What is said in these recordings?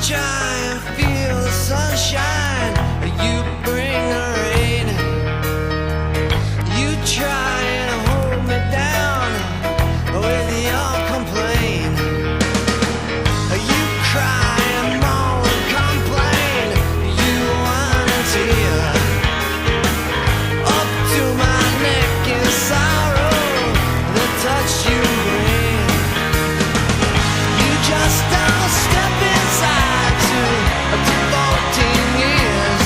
try and feel the sunshine, you bring the rain. You try and hold me down with your complaint. You cry and moan and complain. You wanna tear up to my neck in sorrow, the touch you bring. You just don't step inside to 14 years.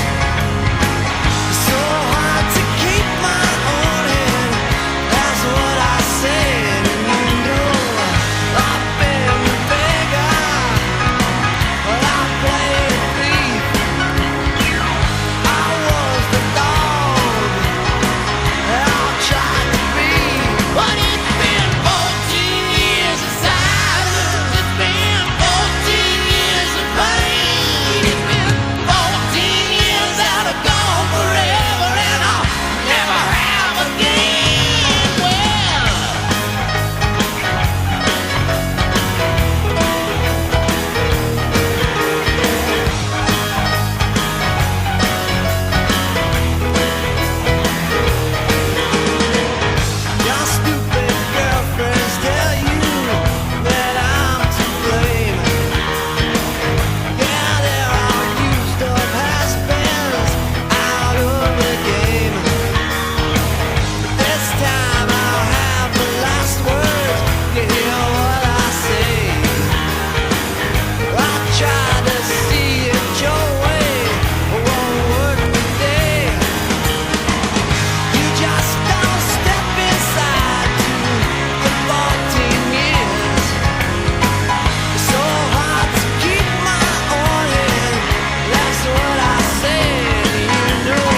So hard to keep my own head, that's what I said. And you know I've been the beggar, but I played thief. I was the dog I tried to be. But it's been 14 years of silence. It's been 14 years of pain. It's been 14 years that are gone forever, and I'll never have again. Well, your stupid girlfriends tell you that I'm to blame. Yeah, they're all used up has-beens out of the game. But this time I'll have the last word. You hear what I say? I tried to see it your way, but won't work today. You just don't step inside to the 14 years. It's so hard to keep my own head, that's what I said. You know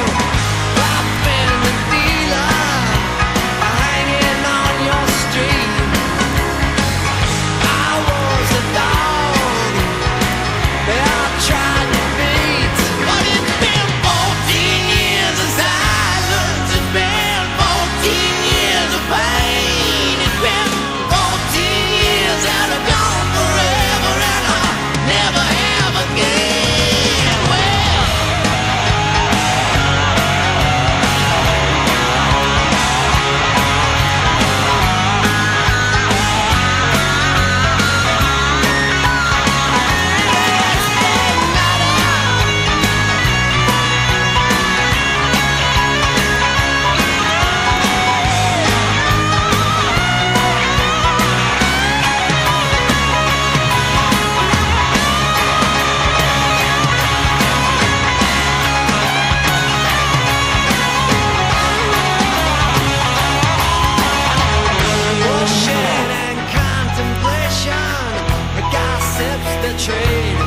I've been the dealer hanging on your street. I was a dog that I tried to beat. But it's been 14 years of silence. It's been 14 years of pain. It's been 14 years that are gone forever, and I'll never have again. Well, bullshit and contemplation, gossip's the trade.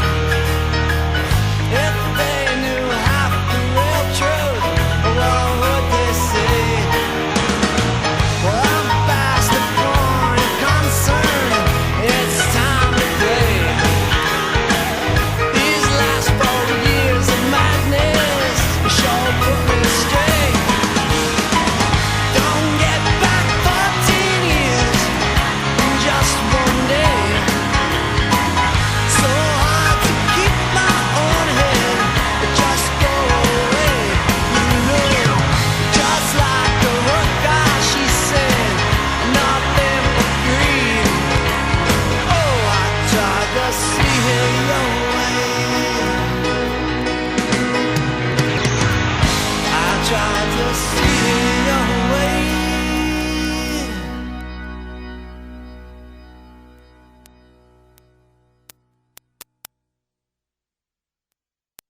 If they knew half the real truth, what would they say? Well, I'm past the point of concern. It's time to play. These last 4 years of madness sure put me straight. Don't get back 14 years in just one day. So hard to keep my own head, just go away. You know, just like a hooker, she said, nothing but greed. Oh, I tried to see it your way. I tried to see